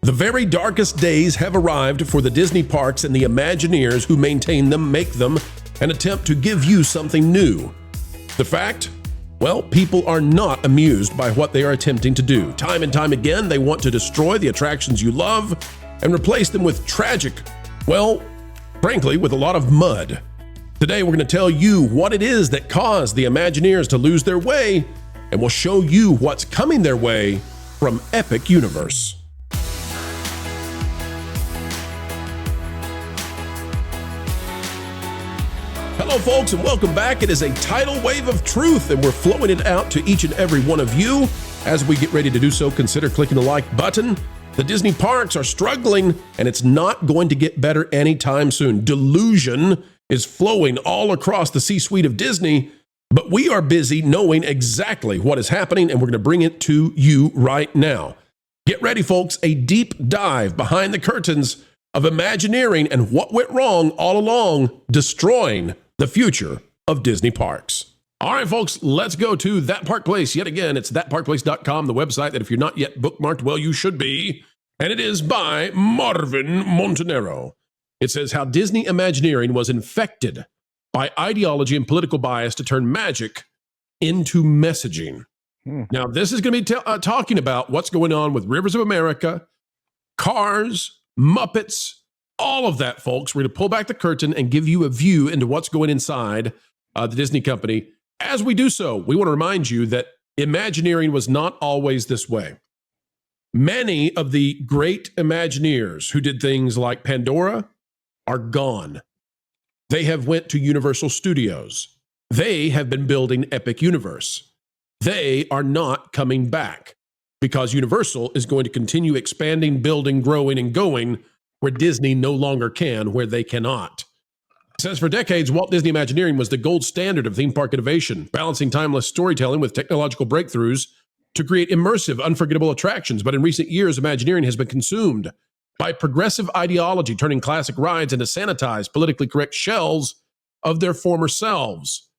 The very darkest days have arrived for the Disney parks and the Imagineers who maintain them, make them, and attempt to give you something new. The fact? Well, people are not amused by what they are attempting to do. Time and time again, they want to destroy the attractions you love and replace them with tragic, well, frankly, with a lot of mud. Today, we're going to tell you what it is that caused the Imagineers to lose their way, and we'll show you what's coming their way from Epic Universe. Hello, folks, and welcome back. It is a tidal wave of truth, and we're flowing it out to each and every one of you. As we get ready to do so, consider clicking the like button. The Disney parks are struggling, and it's not going to get better anytime soon. Delusion is flowing all across the C-suite of Disney, but we are busy knowing exactly what is happening, and we're going to bring it to you right now. Get ready, folks, a deep dive behind the curtains of Imagineering and what went wrong all along, destroying the future of Disney parks. All right, folks, let's go to That Park Place. Yet again, it's thatparkplace.com, the website that if you're not yet bookmarked, well, you should be. And it is by Marvin Montanero. It says how Disney Imagineering was infected by ideology and political bias to turn magic into messaging. Now, this is going to be talking about what's going on with Rivers of America, Cars, Muppets, all of that, folks. We're going to pull back the curtain and give you a view into what's going inside the Disney company. As we do so, we want to remind you that Imagineering was not always this way. Many of the great Imagineers who did things like Pandora are gone. They have went to Universal Studios. They have been building Epic Universe. They are not coming back because Universal is going to continue expanding, building, growing, and going where Disney no longer can, where they cannot. It says for decades, Walt Disney Imagineering was the gold standard of theme park innovation, balancing timeless storytelling with technological breakthroughs to create immersive, unforgettable attractions. But in recent years, Imagineering has been consumed by progressive ideology, turning classic rides into sanitized, politically correct shells of their former selves.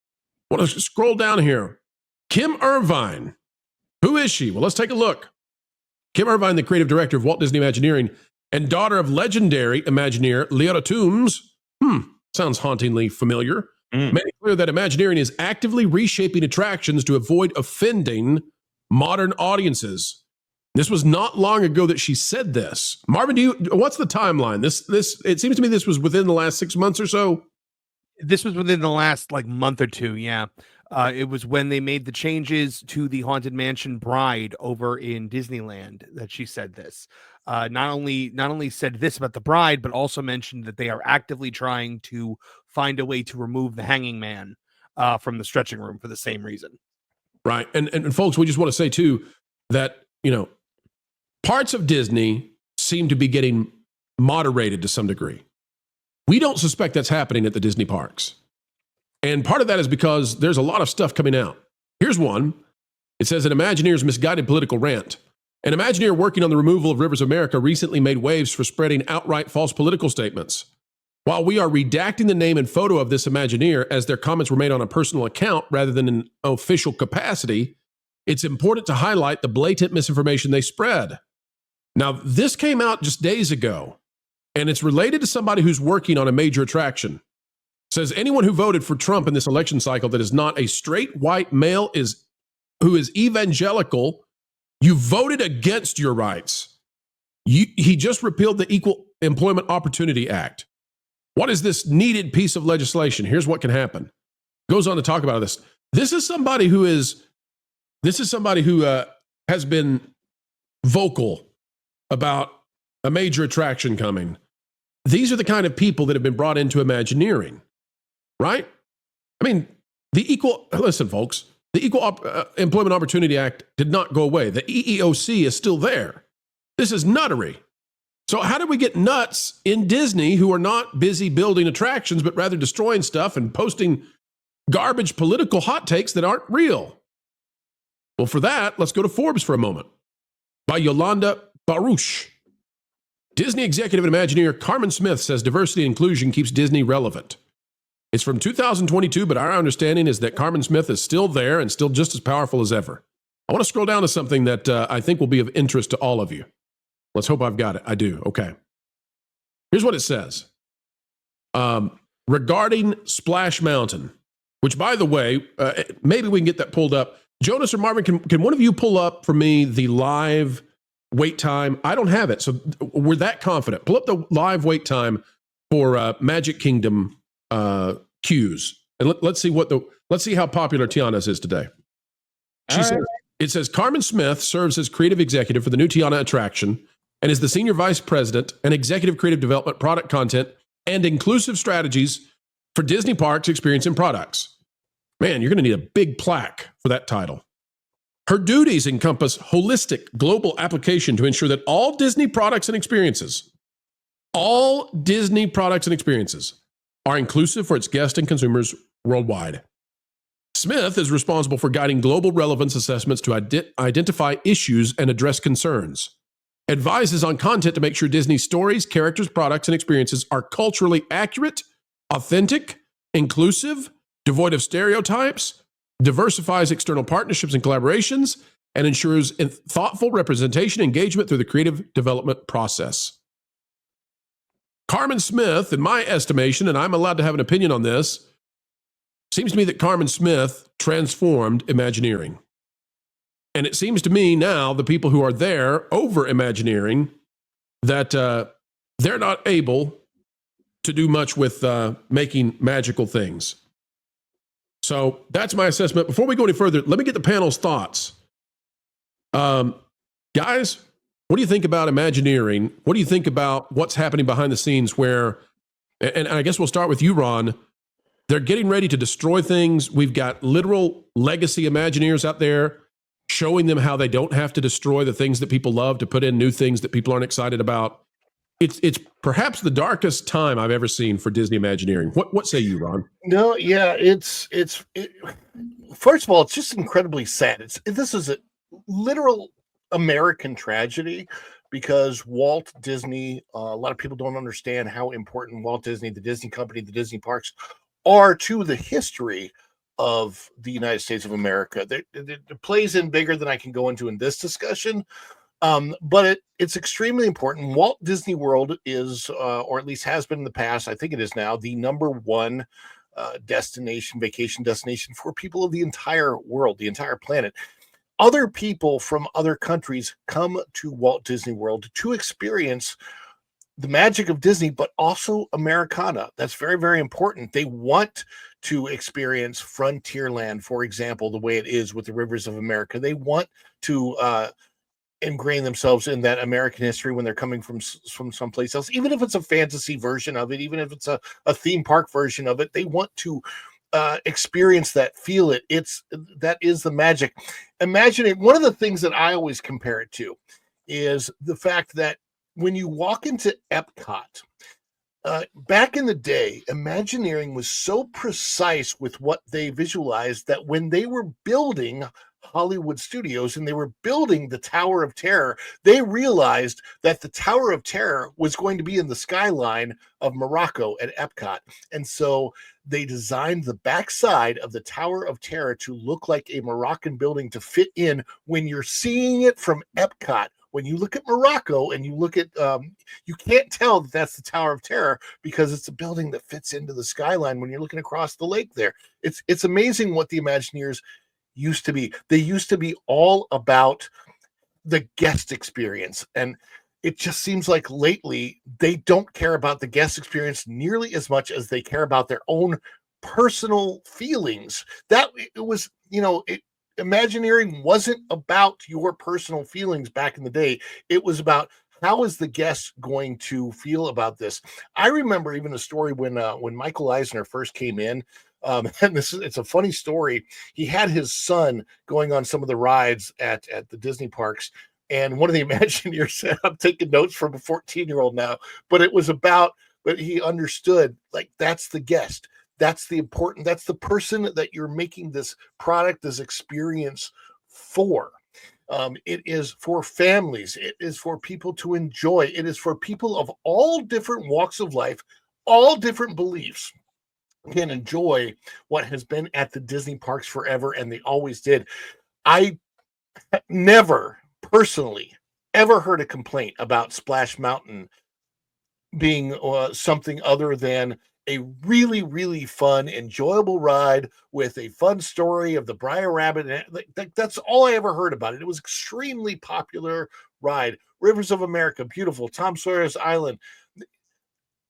I want to scroll down here. Kim Irvine. Who is she? Well, let's take a look. Kim Irvine, the creative director of Walt Disney Imagineering and daughter of legendary Imagineer Leota Toombs. Sounds hauntingly familiar. Made it clear that Imagineering is actively reshaping attractions to avoid offending modern audiences. This was not long ago that she said this. Marvin, what's the timeline? This it seems to me this was within the last 6 months or so. This was within the last month or two, yeah. It was when they made the changes to the Haunted Mansion Bride over in Disneyland that she said this. Not only said this about the bride, but also mentioned that they are actively trying to find a way to remove the hanging man from the stretching room for the same reason. Right. And folks, we just want to say too that, parts of Disney seem to be getting moderated to some degree. We don't suspect that's happening at the Disney parks. And part of that is because there's a lot of stuff coming out. Here's one. It says an Imagineer's misguided political rant. An Imagineer working on the removal of Rivers of America recently made waves for spreading outright false political statements. While we are redacting the name and photo of this Imagineer as their comments were made on a personal account rather than an official capacity, it's important to highlight the blatant misinformation they spread. Now, this came out just days ago, and it's related to somebody who's working on a major attraction. Says anyone who voted for Trump in this election cycle that is not a straight white male who is evangelical, you voted against your rights. He just repealed the Equal Employment Opportunity Act. What is this needed piece of legislation? Here's what can happen. Goes on to talk about this. This is somebody who has been vocal about a major attraction coming. These are the kind of people that have been brought into Imagineering. Right? I mean, listen, folks, the Equal Employment Opportunity Act did not go away. The EEOC is still there. This is nuttery. So how did we get nuts in Disney who are not busy building attractions, but rather destroying stuff and posting garbage political hot takes that aren't real? Well, for that, let's go to Forbes for a moment. By Yolanda Baruch. Disney executive and Imagineer Carmen Smith says diversity and inclusion keeps Disney relevant. It's from 2022, but our understanding is that Carmen Smith is still there and still just as powerful as ever. I want to scroll down to something that I think will be of interest to all of you. Let's hope I've got it. I do. Okay. Here's what it says. Regarding Splash Mountain, which, by the way, maybe we can get that pulled up. Jonas or Marvin, can one of you pull up for me the live wait time? I don't have it, so we're that confident. Pull up the live wait time for Magic Kingdom queues, and let's see how popular Tiana's is today. It says Carmen Smith serves as creative executive for the new Tiana attraction and is the senior vice president and executive creative development, product content, and inclusive strategies for Disney Parks Experience and Products. Man, you're going to need a big plaque for that title. Her duties encompass holistic global application to ensure that all Disney products and experiences are inclusive for its guests and consumers worldwide. Smith is responsible for guiding global relevance assessments to identify issues and address concerns. Advises on content to make sure Disney's stories, characters, products, and experiences are culturally accurate, authentic, inclusive, devoid of stereotypes, diversifies external partnerships and collaborations, and ensures thoughtful representation and engagement through the creative development process. Carmen Smith, in my estimation, and I'm allowed to have an opinion on this, seems to me that Carmen Smith transformed Imagineering. And it seems to me now, the people who are there over Imagineering, that they're not able to do much with making magical things. So that's my assessment. Before we go any further, let me get the panel's thoughts. Guys, what do you think about Imagineering? What do you think about what's happening behind the scenes where, and I guess we'll start with you, Ron, they're getting ready to destroy things. We've got literal legacy Imagineers out there showing them how they don't have to destroy the things that people love to put in new things that people aren't excited about. It's perhaps the darkest time I've ever seen for Disney Imagineering. What say you, Ron? No, yeah, first of all, it's just incredibly sad. This is a literal American tragedy because Walt Disney, a lot of people don't understand how important Walt Disney, the Disney company, the Disney parks are to the history of the United States of America. It plays in bigger than I can go into in this discussion. But it's extremely important. Walt Disney World is, or at least has been in the past, I think it is now, the number one vacation destination for people of the entire world, the entire planet. Other people from other countries come to Walt Disney World to experience the magic of Disney, but also Americana. That's very, very important. They want to experience Frontierland, for example, the way it is with the rivers of America. They want to ingrain themselves in that American history when they're coming from someplace else, even if it's a fantasy version of it, even if it's a theme park version of it. They want to experience that, feel it. That is the magic. Imagine it. One of the things that I always compare it to is the fact that when you walk into Epcot, back in the day, Imagineering was so precise with what they visualized that when they were building Hollywood Studios and they were building the Tower of Terror, they realized that the Tower of Terror was going to be in the skyline of Morocco at Epcot. And so they designed the backside of the Tower of Terror to look like a Moroccan building to fit in when you're seeing it from Epcot. When you look at Morocco and you look at, you can't tell that that's the Tower of Terror because it's a building that fits into the skyline when you're looking across the lake there. It's amazing what the Imagineers used to be. They used to be all about the guest experience. And it just seems like lately they don't care about the guest experience nearly as much as they care about their own personal feelings. That it was, Imagineering wasn't about your personal feelings back in the day. It was about how is the guest going to feel about this. I remember even a story when Michael Eisner first came in. And it's a funny story. He had his son going on some of the rides at the Disney parks. And one of the Imagineers said, I'm taking notes from a 14-year-old now, but he understood, like, that's the guest. That's the person that you're making this product, this experience for. It is for families. It is for people to enjoy. It is for people of all different walks of life, all different beliefs can enjoy what has been at the Disney parks forever, and they always did. I never personally ever heard a complaint about Splash Mountain being something other than a really, really fun, enjoyable ride with a fun story of the Briar Rabbit. And that's all I ever heard about it. It was extremely popular ride. Rivers of America, beautiful. Tom Sawyer's Island.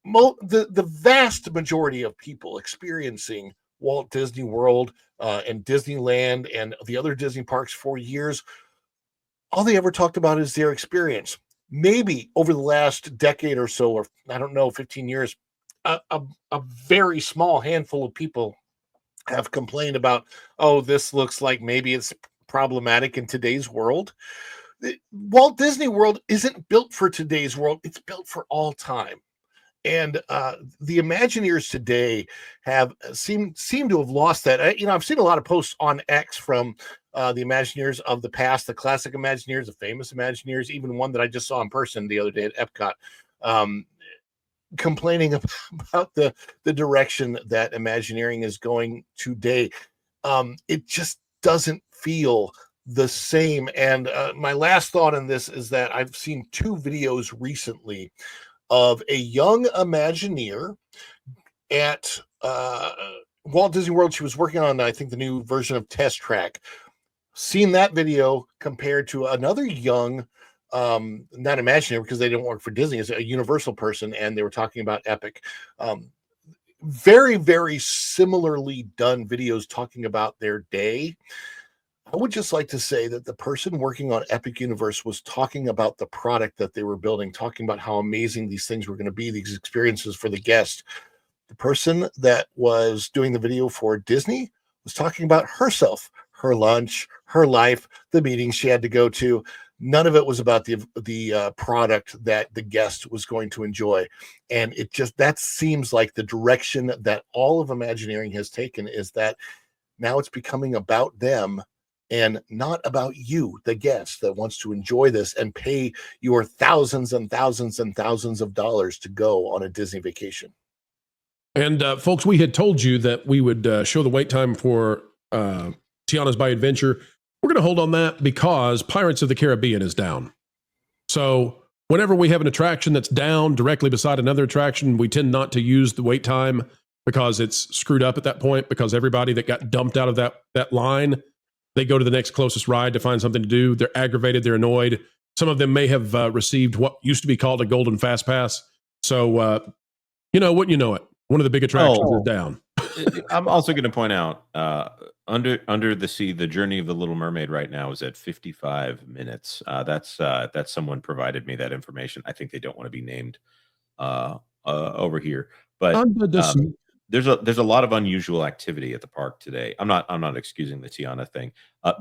The vast majority of people experiencing Walt Disney World and Disneyland and the other Disney parks for years, all they ever talked about is their experience. Maybe over the last decade or so, or I don't know, 15 years, a very small handful of people have complained about, oh, this looks like maybe it's problematic in today's world. Walt Disney World isn't built for today's world. It's built for all time. And the Imagineers today have seem to have lost that. I've seen a lot of posts on X from the Imagineers of the past, the classic Imagineers, the famous Imagineers, even one that I just saw in person the other day at Epcot, complaining about the direction that Imagineering is going today. It just doesn't feel the same. And my last thought on this is that I've seen 2 videos recently of a young Imagineer at Walt Disney World. She was working on, I think, the new version of Test Track. Seen that video compared to another young, not Imagineer because they didn't work for Disney, as a Universal person, and they were talking about Epic. Very, very similarly done videos talking about their day. I would just like to say that the person working on Epic Universe was talking about the product that they were building, talking about how amazing these things were going to be, these experiences for the guest. The person that was doing the video for Disney was talking about herself, her lunch, her life, the meetings she had to go to. None of it was about the product that the guest was going to enjoy. And that seems like the direction that all of Imagineering has taken, is that now it's becoming about them and not about you, the guest that wants to enjoy this and pay your thousands and thousands and thousands of dollars to go on a Disney vacation. And folks, we had told you that we would show the wait time for Tiana's Bay Adventure. We're going to hold on that because Pirates of the Caribbean is down. So whenever we have an attraction that's down directly beside another attraction, we tend not to use the wait time because it's screwed up at that point, because everybody that got dumped out of that line, they go to the next closest ride to find something to do. They're aggravated. They're annoyed. Some of them may have received what used to be called a golden fast pass. So, wouldn't you know it? One of the big attractions is down. I'm also going to point out, Under the Sea, the Journey of the Little Mermaid right now is at 55 minutes. That's someone provided me that information. I think they don't want to be named over here, but there's a lot of unusual activity at the park today. I'm not excusing the Tiana thing.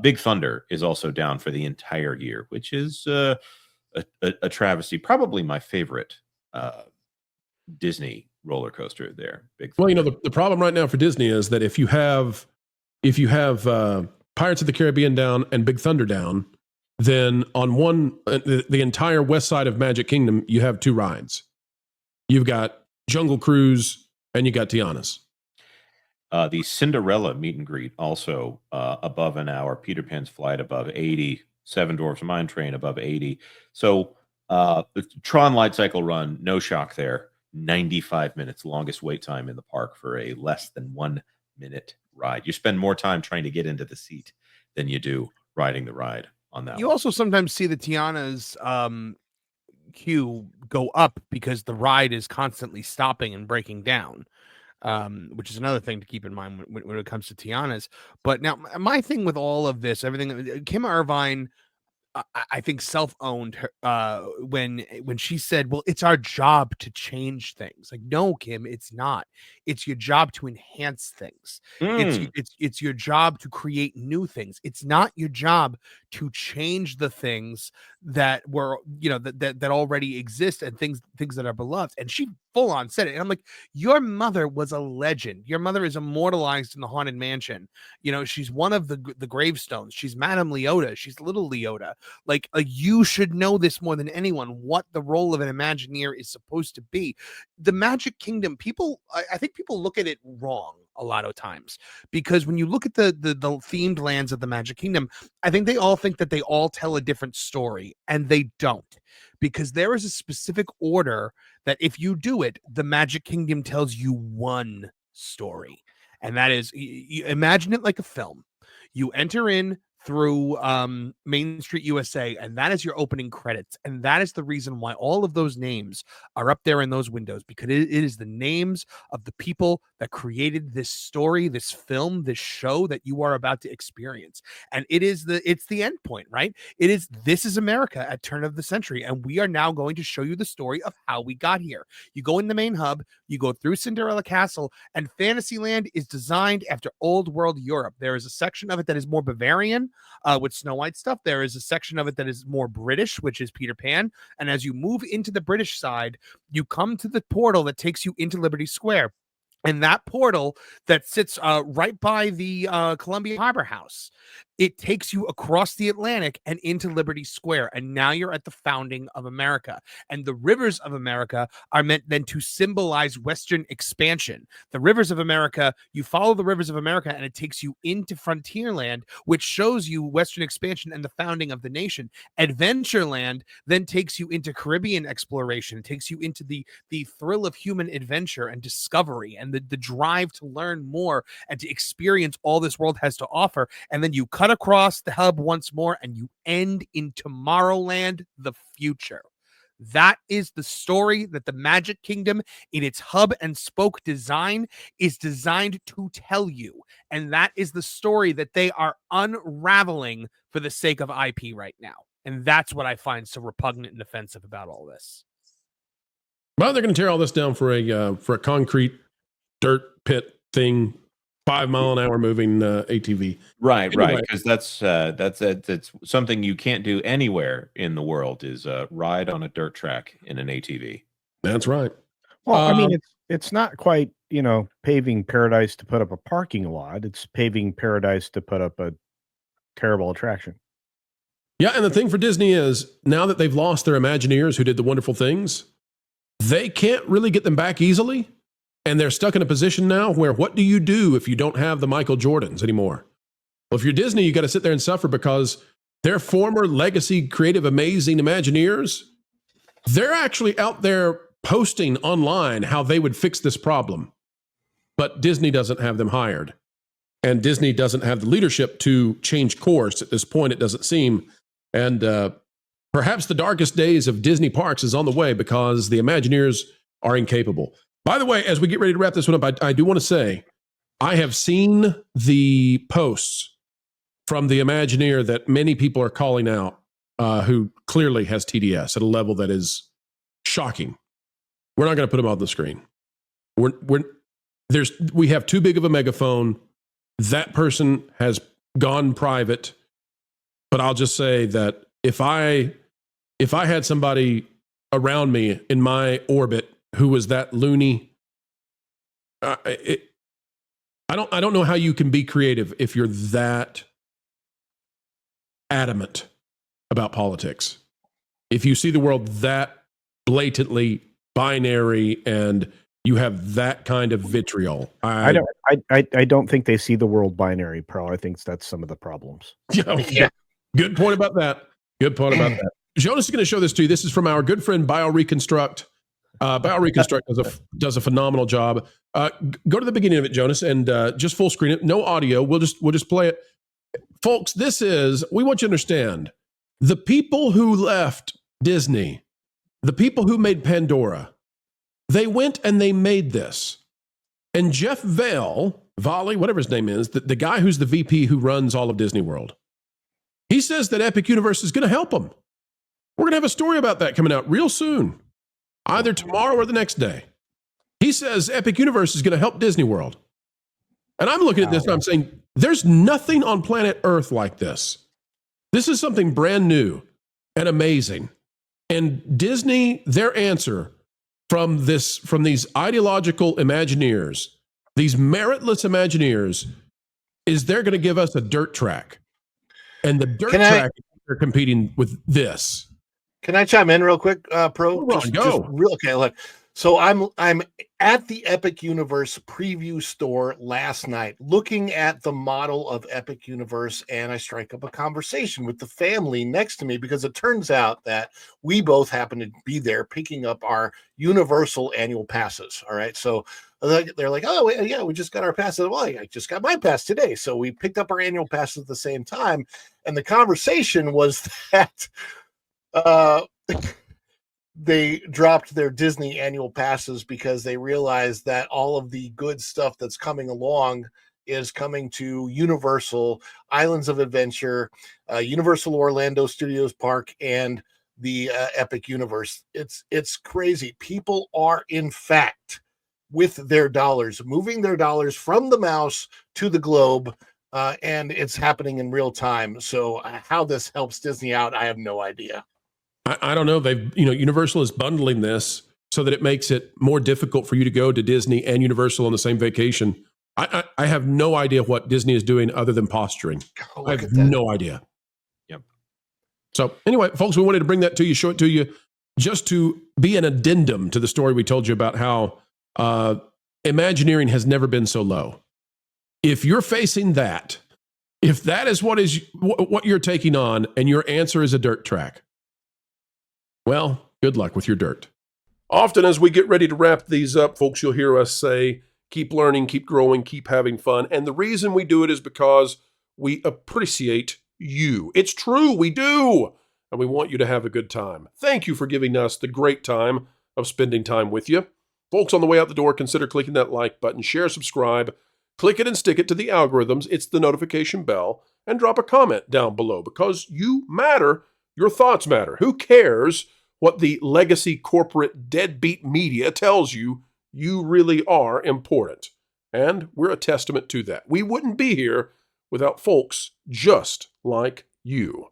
Big Thunder is also down for the entire year, which is a travesty. Probably my favorite Disney roller coaster there. Big Thunder. Well, the problem right now for Disney is that if you have Pirates of the Caribbean down and Big Thunder down, then on the entire west side of Magic Kingdom, you have 2 rides. You've got Jungle Cruise and you got Tiana's. The Cinderella meet and greet also above an hour. Peter Pan's Flight above 80. Seven Dwarfs Mine Train above 80. So the Tron Light Cycle Run, no shock there. 95 minutes, longest wait time in the park for a less than 1 minute ride. You spend more time trying to get into the seat than you do riding the ride on that. You also sometimes see the Tiana's queue go up because the ride is constantly stopping and breaking down, which is another thing to keep in mind when it comes to Tiana's. But now my thing with all of this, everything, Kim Irvine, I think self-owned when she said, well, it's our job to change things. Like, no, Kim, it's not. It's your job to enhance things. It's your job to create new things. It's not your job to change the things that were, that already exist and things that are beloved. And she full on said it. And I'm like, your mother was a legend. Your mother is immortalized in the Haunted Mansion. She's one of the gravestones. She's Madame Leota. She's little Leota. Like you should know this more than anyone, what the role of an Imagineer is supposed to be. The Magic Kingdom, I think people look at it wrong. a lot of times, because when you look at the themed lands of the Magic Kingdom, I think they all think that they all tell a different story, and they don't, because there is a specific order that if you do it, the Magic Kingdom tells you one story, and that is, you imagine it like a film. You enter in through Main Street USA, and that is your opening credits, and that is the reason why all of those names are up there in those windows, because it is the names of the people that created this story, this film, this show that you are about to experience. And it's the end point, right? This is America at turn of the century, and we are now going to show you the story of how we got here. You go in the main hub, you go through Cinderella Castle, and Fantasyland is designed after old world Europe. There is a section of it that is more Bavarian, with Snow White stuff. There is a section of it that is more British, which is Peter Pan. And as you move into the British side, you come to the portal that takes you into Liberty Square. And that portal that sits right by the Columbia Harbor House, it takes you across the Atlantic and into Liberty Square. And now you're at the founding of America. And the rivers of America are meant then to symbolize Western expansion. The rivers of America, you follow the rivers of America, and it takes you into Frontierland, which shows you Western expansion and the founding of the nation. Adventureland then takes you into Caribbean exploration. It takes you into the thrill of human adventure and discovery, and the drive to learn more and to experience all this world has to offer. And then you cut across the hub once more, and you end in Tomorrowland, the future. That is the story that the Magic Kingdom, in its hub and spoke design, is designed to tell you. And that is the story that they are unraveling for the sake of IP right now. And that's what I find so repugnant and offensive about all this. Well, they're going to tear all this down for a concrete dirt pit thing, 5 mile an hour moving ATV. Right, Anyway. right. Because that's something you can't do anywhere in the world, is ride on a dirt track in an ATV. That's right. Well, I mean, it's not quite, paving paradise to put up a parking lot. It's paving paradise to put up a terrible attraction. Yeah, and the thing for Disney is, now that they've lost their Imagineers who did the wonderful things, they can't really get them back easily. And they're stuck in a position now where, what do you do if you don't have the Michael Jordans anymore? Well, if you're Disney, you got to sit there and suffer, because their former legacy, creative, amazing Imagineers, they're actually out there posting online how they would fix this problem. But Disney doesn't have them hired. And Disney doesn't have the leadership to change course at this point, it doesn't seem. And perhaps the darkest days of Disney parks is on the way, because the Imagineers are incapable. By the way, as we get ready to wrap this one up, I do want to say, I have seen the posts from the Imagineer that many people are calling out, who clearly has TDS at a level that is shocking. We're not going to put them on the screen. We have too big of a megaphone. That person has gone private. But I'll just say that if I had somebody around me in my orbit who was that loony, I don't know how you can be creative if you're that adamant about politics. If you see the world that blatantly binary and you have that kind of vitriol, I don't think they see the world binary, Pro. I think that's some of the problems. Yeah. Good point about that. Jonas is going to show this to you. This is from our good friend BioReconstruct. BioReconstruct does a phenomenal job. Go to the beginning of it, Jonas, and just full screen it. No audio. We'll just play it. Folks, we want you to understand, the people who left Disney, the people who made Pandora, they went and they made this. And Jeff Volley, whatever his name is, the guy who's the VP who runs all of Disney World, he says that Epic Universe is going to help him. We're going to have a story about that coming out real soon, either tomorrow or the next day. He says Epic Universe is going to help Disney World. And I'm looking at this and I'm saying, there's nothing on planet Earth like this. This is something brand new and amazing. And Disney, their answer from these ideological Imagineers, these meritless Imagineers, is they're going to give us a dirt track. And the dirt track, they're competing with this. Can I chime in real quick, Pro? Go. Okay, look. So I'm at the Epic Universe preview store last night, looking at the model of Epic Universe, and I strike up a conversation with the family next to me because it turns out that we both happen to be there picking up our Universal annual passes. All right, so they're like, "Oh yeah, we just got our passes." Well, I just got my pass today, so we picked up our annual passes at the same time, and the conversation was that they dropped their Disney annual passes because they realized that all of the good stuff that's coming along is coming to Universal Islands of Adventure, Universal Orlando Studios Park, and the Epic Universe. It's crazy. People are, in fact, with their dollars, moving their dollars from the mouse to the globe, and it's happening in real time. So how this helps Disney out, I have no idea. I don't know. Universal is bundling this so that it makes it more difficult for you to go to Disney and Universal on the same vacation. I have no idea what Disney is doing other than posturing. I have no idea. Yep. So anyway, folks, we wanted to bring that to you, show it to you, just to be an addendum to the story we told you about how Imagineering has never been so low. If you're facing that, if that is what you're taking on, and your answer is a dirt track, well, good luck with your dirt. Often as we get ready to wrap these up, folks, you'll hear us say, keep learning, keep growing, keep having fun. And the reason we do it is because we appreciate you. It's true, we do. And we want you to have a good time. Thank you for giving us the great time of spending time with you. Folks, on the way out the door, consider clicking that like button, share, subscribe, click it and stick it to the algorithms. It's the notification bell, and drop a comment down below because you matter. Your thoughts matter. Who cares what the legacy corporate deadbeat media tells you? You really are important. And we're a testament to that. We wouldn't be here without folks just like you.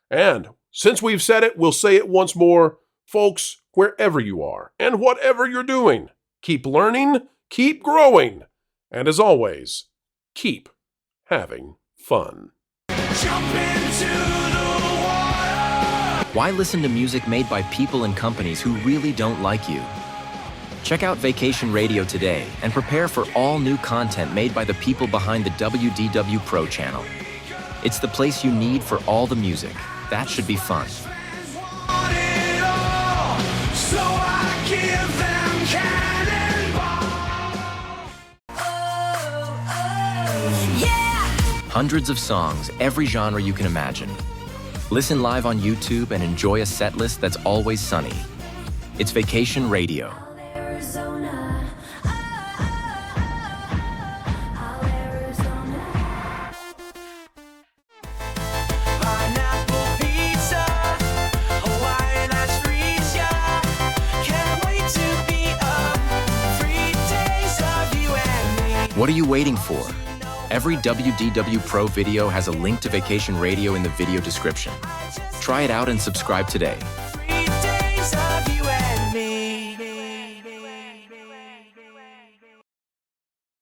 And since we've said it, we'll say it once more. Folks, wherever you are and whatever you're doing, keep learning, keep growing, and as always, keep having fun. Jump into Why listen to music made by people and companies who really don't like you? Check out Vacation Radio today and prepare for all new content made by the people behind the WDW Pro Channel. It's the place you need for all the music. That should be fun. Hundreds of songs, every genre you can imagine. Listen live on YouTube and enjoy a set list that's always sunny. It's Vacation Radio. What are you waiting for? Every WDW Pro video has a link to Vacation Radio in the video description. Try it out and subscribe today.